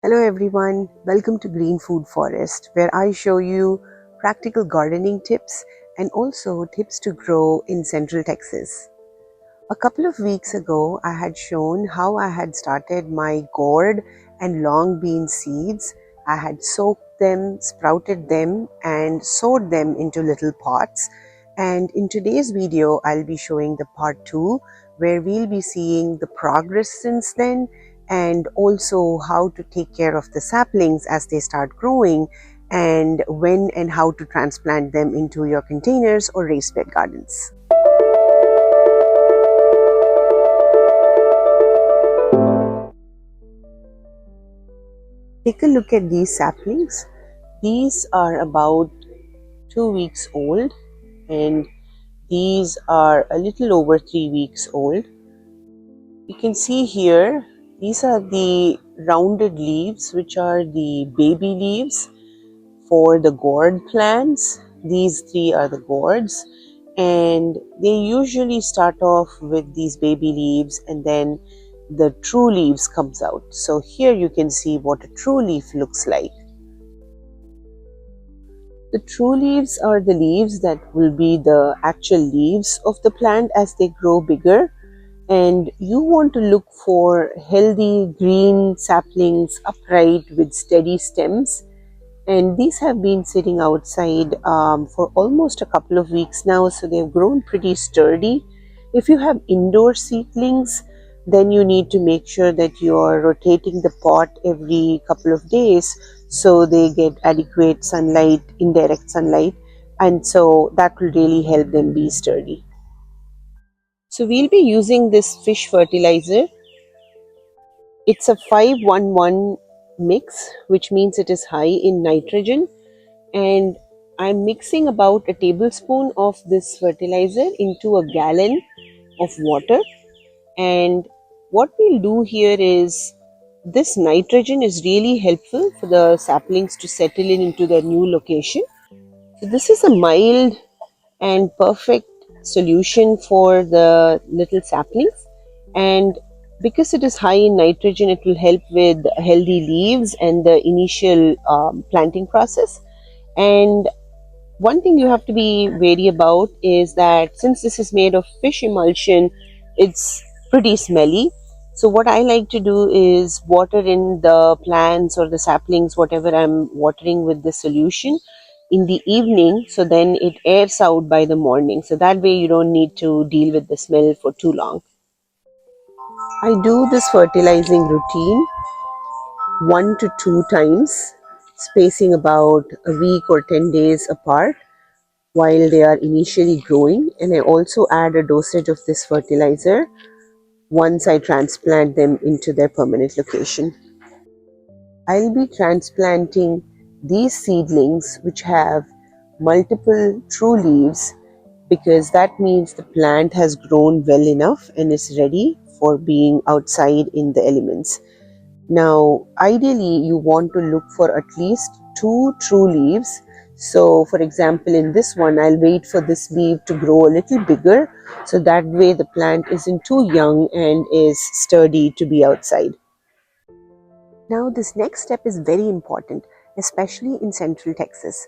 Hello everyone, welcome to Green Food Forest, where I show you practical gardening tips and also tips to grow in Central Texas. A couple of weeks ago, I had shown how I had started my gourd and long bean seeds. I had soaked them, sprouted them, and sowed them into little pots. And in today's video, I'll be showing the part 2, where we'll be seeing the progress since then and also how to take care of the saplings as they start growing and when and how to transplant them into your containers or raised bed gardens. Take a look at these saplings. These are about 2 weeks old and these are a little over 3 weeks old. You can see here, these are the rounded leaves, which are the baby leaves for the gourd plants. These three are the gourds, and they usually start off with these baby leaves and then the true leaves comes out. So here you can see what a true leaf looks like. The true leaves are the leaves that will be the actual leaves of the plant as they grow bigger. And you want to look for healthy green saplings upright with steady stems. And these have been sitting outside for almost a couple of weeks now, so they've grown pretty sturdy. If you have indoor seedlings, then you need to make sure that you're rotating the pot every couple of days so they get adequate sunlight, indirect sunlight, and so that will really help them be sturdy. So we'll be using this fish fertilizer. It's a 5-1-1 mix, which means it is high in nitrogen, and I'm mixing about a tablespoon of this fertilizer into a gallon of water. And what we'll do here is, this nitrogen is really helpful for the saplings to settle into their new location. So this is a mild and perfect solution for the little saplings, and because it is high in nitrogen, it will help with healthy leaves and the initial planting process. And one thing you have to be wary about is that since this is made of fish emulsion, it's pretty smelly. So what I like to do is water in the plants or the saplings, whatever I'm watering with the solution, in the evening, so then it airs out by the morning. So that way you don't need to deal with the smell for too long. I do this fertilizing routine 1 to 2 times, spacing about a week or 10 days apart while they are initially growing, and I also add a dosage of this fertilizer once I transplant them into their permanent location. I'll be transplanting these seedlings which have multiple true leaves because that means the plant has grown well enough and is ready for being outside in the elements. Now, ideally, you want to look for at least 2 true leaves. So, for example, in this one, I'll wait for this leaf to grow a little bigger. So that way the plant isn't too young and is sturdy to be outside. Now, this next step is very important, especially in Central Texas.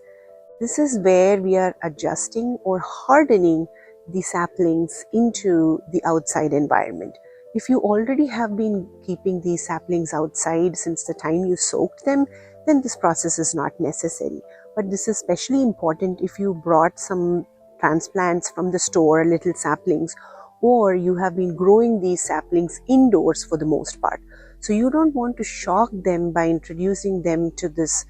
This is where we are adjusting or hardening the saplings into the outside environment. If you already have been keeping these saplings outside since the time you soaked them, then this process is not necessary. But this is especially important if you brought some transplants from the store, little saplings, or you have been growing these saplings indoors for the most part. So you don't want to shock them by introducing them to this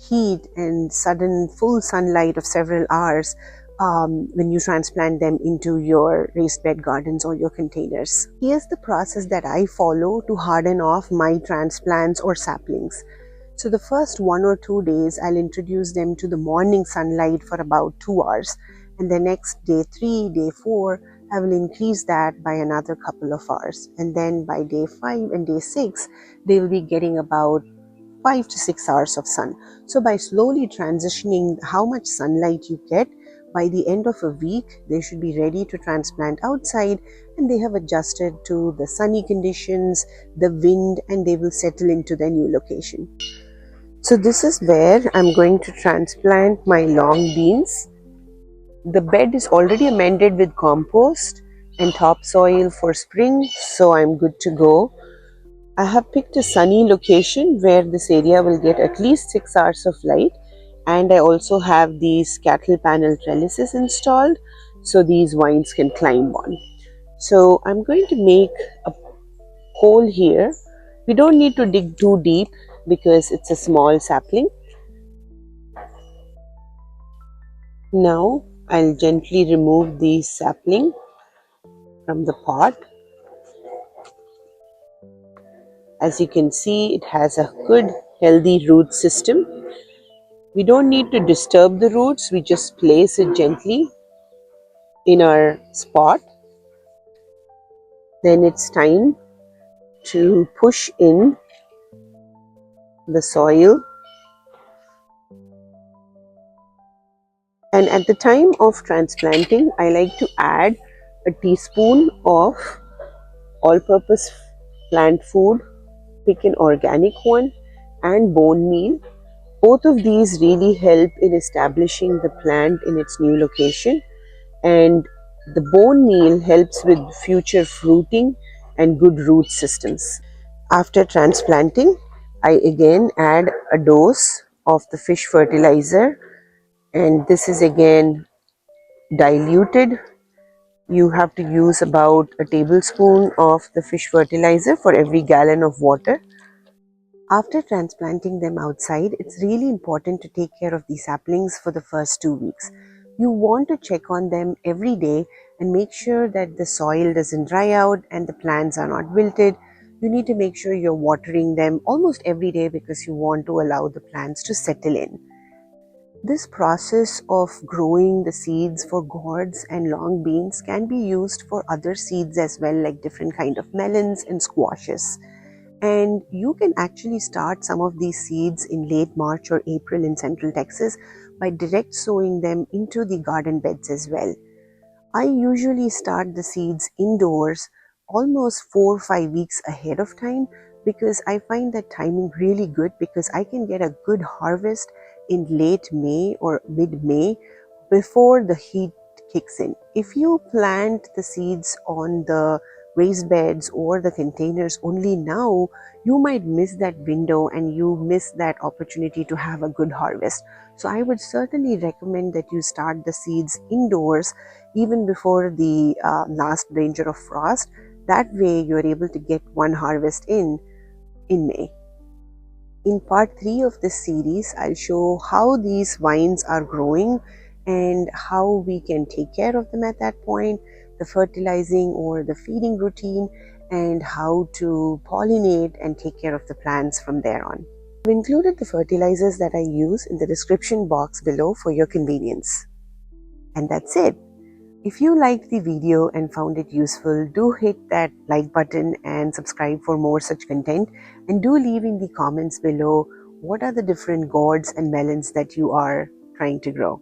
heat and sudden full sunlight of several hours when you transplant them into your raised bed gardens or your containers. Here's the process that I follow to harden off my transplants or saplings. So the first 1 or 2 days, I'll introduce them to the morning sunlight for about 2 hours. And the next day 3, day 4, I will increase that by another couple of hours. And then by day 5 and day 6, they will be getting about 5 to 6 hours of sun. So by slowly transitioning how much sunlight you get, by the end of a week, they should be ready to transplant outside, and they have adjusted to the sunny conditions, the wind, and they will settle into their new location. So this is where I'm going to transplant my long beans. The bed is already amended with compost and topsoil for spring, so I'm good to go. I have picked a sunny location where this area will get at least 6 hours of light, and I also have these cattle panel trellises installed so these vines can climb on. So I'm going to make a hole here. We don't need to dig too deep because it's a small sapling. Now I'll gently remove the sapling from the pot. As you can see, it has a good healthy root system. We don't need to disturb the roots, we just place it gently in our spot. Then it's time to push in the soil. And at the time of transplanting, I like to add a teaspoon of all-purpose plant food, pick an organic one, and bone meal. Both of these really help in establishing the plant in its new location, and the bone meal helps with future fruiting and good root systems. After transplanting, I again add a dose of the fish fertilizer, and this is again diluted. You have to use about a tablespoon of the fish fertilizer for every gallon of water. After transplanting them outside, it's really important to take care of these saplings for the first 2 weeks. You want to check on them every day and make sure that the soil doesn't dry out and the plants are not wilted. You need to make sure you're watering them almost every day because you want to allow the plants to settle in. This process of growing the seeds for gourds and long beans can be used for other seeds as well, like different kind of melons and squashes. And you can actually start some of these seeds in late March or April in Central Texas by direct sowing them into the garden beds as well. I usually start the seeds indoors almost 4 or 5 weeks ahead of time because I find that timing really good because I can get a good harvest in late May or mid-May before the heat kicks in. If you plant the seeds on the raised beds or the containers only now, you might miss that window and you miss that opportunity to have a good harvest. So I would certainly recommend that you start the seeds indoors even before the last danger of frost. That way you're able to get one harvest in May. In part 3 of this series, I'll show how these vines are growing and how we can take care of them at that point, the fertilizing or the feeding routine, and how to pollinate and take care of the plants from there on. I've included the fertilizers that I use in the description box below for your convenience. And that's it. If you liked the video and found it useful, do hit that like button and subscribe for more such content. And do leave in the comments below what are the different gourds and melons that you are trying to grow.